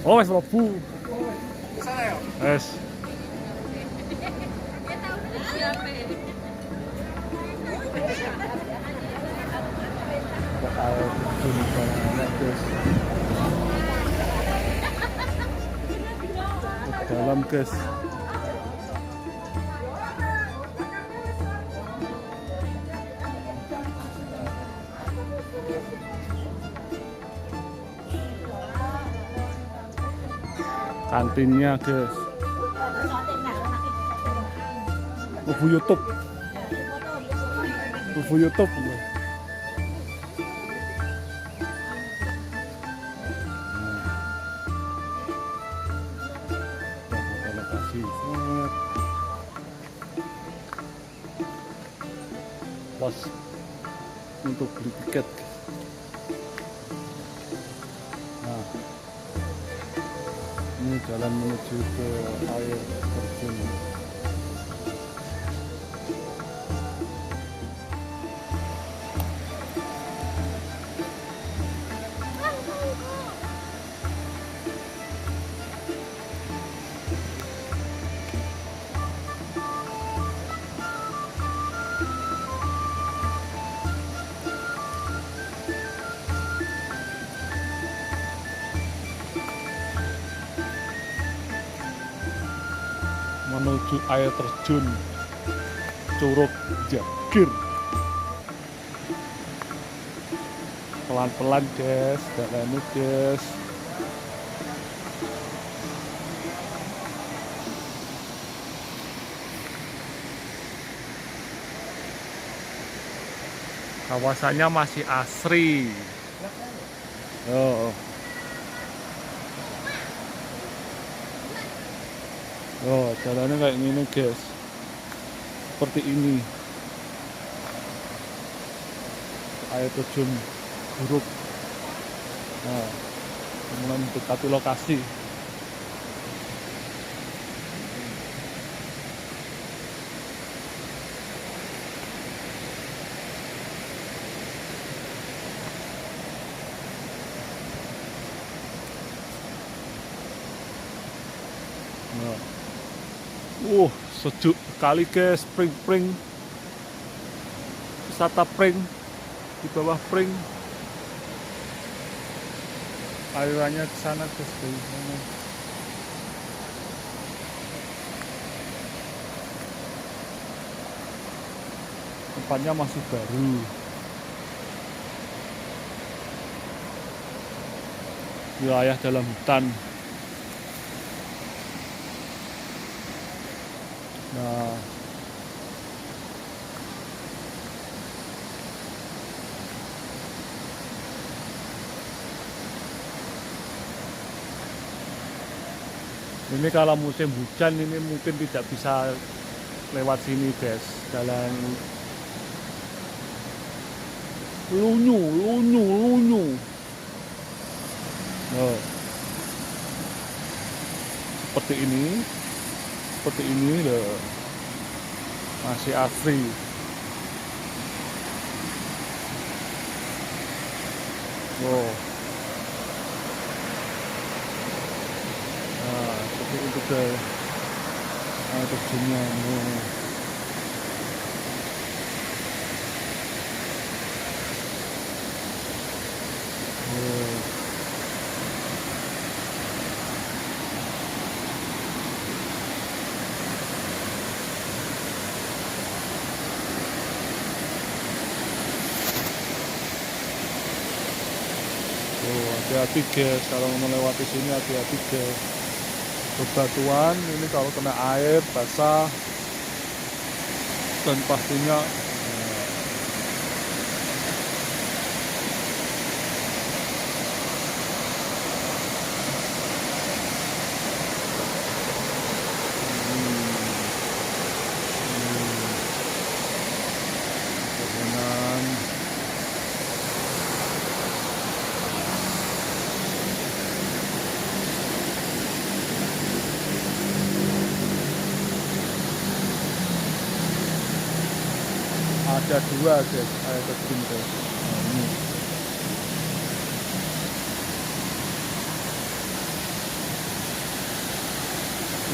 Oh, wes mlebu. Sana ya? Wes. Air terjun banget, guys. Ke dalam, guys. Kantinnya, guys. Buku YouTube. Buku YouTube. Pos untuk beli tiket. Nah, ini jalan menuju ke air terjun. Menuju air terjun Curug Jagir. Pelan-pelan, guys, jalan guys. Kawasannya masih asri. Oh. Oh, jalannya kayak gini, guys. Seperti ini. Air terjun Curug. Nah, mulai mendekati lokasi. Nah. Sejuk sekali, guys. Pring-pring. Wisata pring. Di bawah pring. Alirannya ke sana, guys. Dari sana. Tempatnya masih baru. Wilayah dalam hutan. Nah, ini kalau musim hujan ini mungkin tidak bisa lewat sini, guys. Jalan lunyu. Oh. Seperti ini loh. Masih asri. Wow. Nah, seperti itu, guys. Air terjunnya. Hati-hati, guys, kalau melewati sini hati-hati, guys. Bebatuan ini kalau kena air basah dan pastinya ada dua, guys, air terjun, guys. Nah, ini.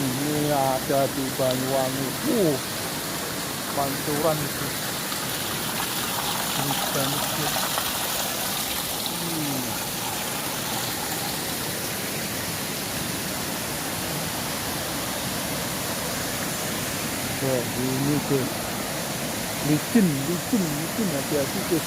ini ada di Banyuwangi. Pancuran itu. Ini banget ya. Wah, ini guys. Licin, hati-hati guys.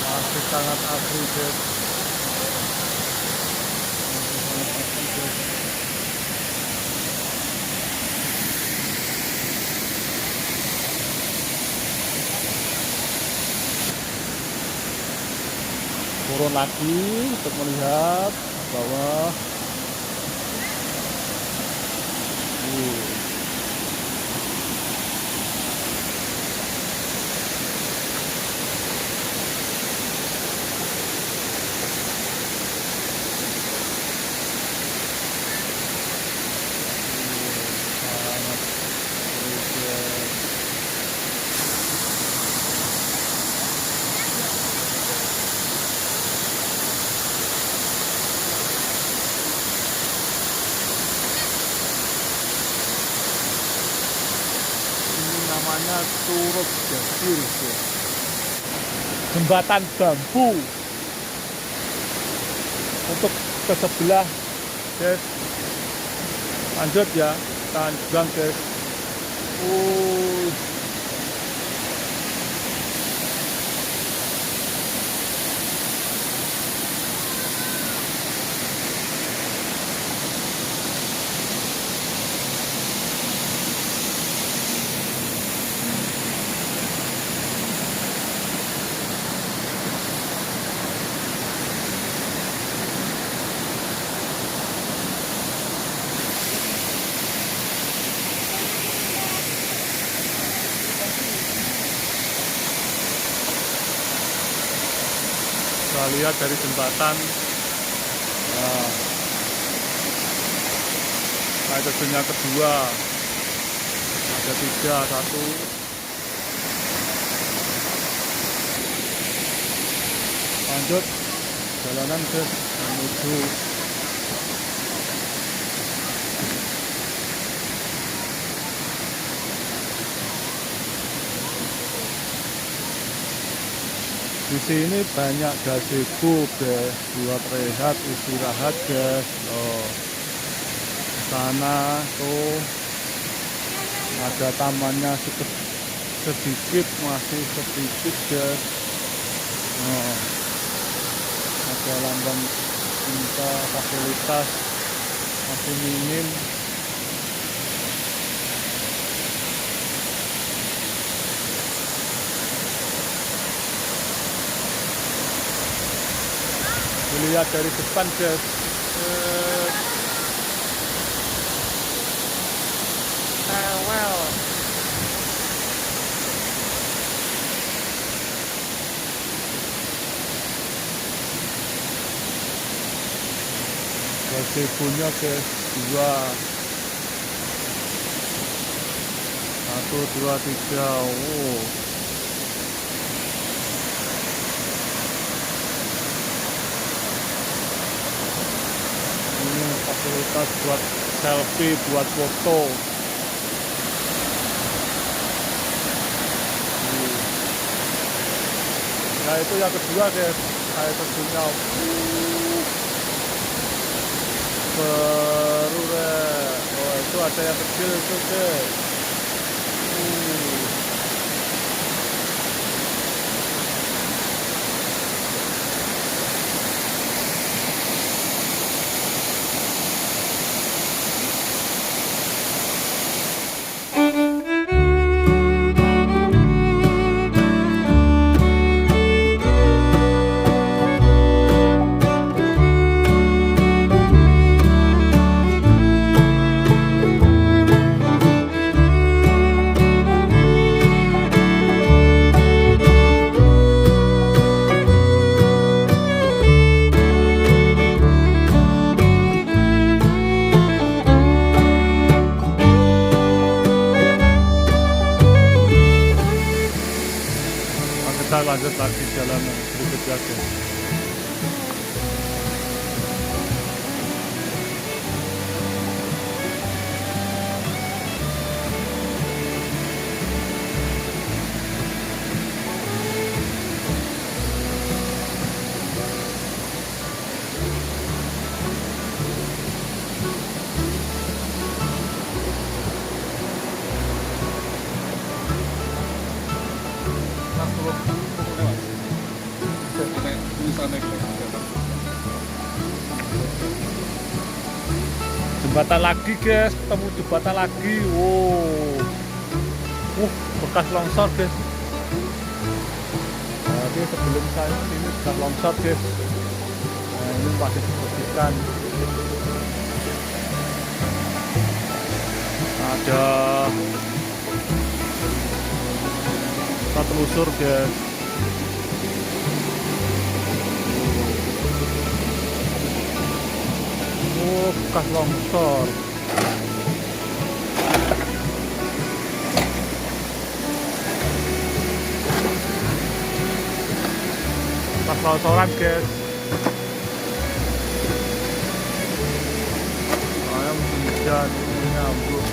Masih sangat asri guys. Turun lagi untuk melihat bawah. Sangat bergerak. Namanya Curug Jagir, jembatan bambu untuk ke sebelah guys. Lanjut ya, kita lanjutkan guys. Kita lihat dari jembatan. Air terjunnya kedua, ada 3, 1. Lanjut jalanan guys menuju di sini. Banyak gazebo guys buat rehat istirahat guys. Sana tuh ada tamannya sedikit, masih sedikit guys. Ada lambang cinta, fasilitas masih minim. Dilihat dari depan guys. Gazebo-nya guys 2, 1, 2, 3. Ini fasilitas buat selfie, buat foto. Nah itu yang kedua guys, air terjunnya. Seru deh. Itu ada yang kecil itu guys. lanjut lagi jalan yang berikutnya guys. Mas belum lewat. Tulisannya gitu. Jembatan lagi guys, ketemu jembatan lagi. Wow, bekas longsor guys. Jadi sebelum saya ini sudah longsor guys. Nah ini masih dibersihkan. Ada kita telusur guys. Bekas longsor. Bekas longsoran guys. Ayam hujan ini ambruk.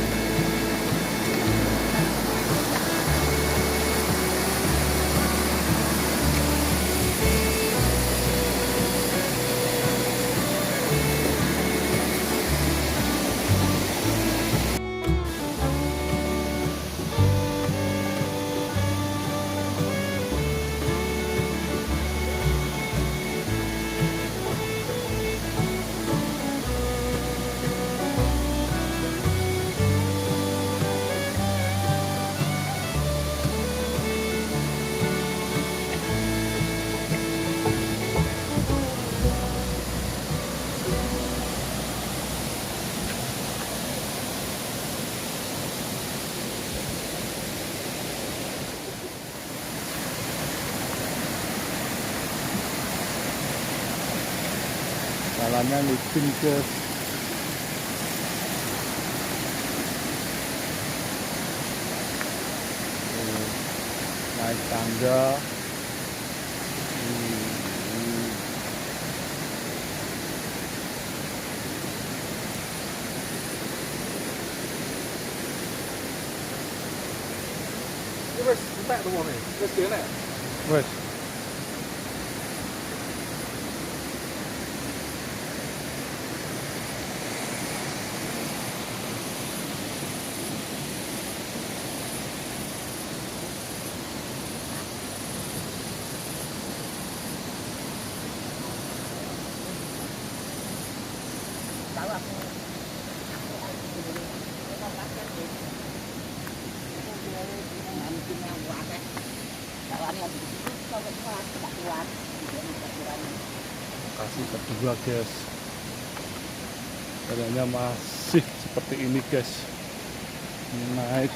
Jalannya licin guys. Naik tangga. Ini wes entek tuh nih. Wes kene. Wes. Lokasi kedua guys. Jalannya masih seperti ini guys. Naik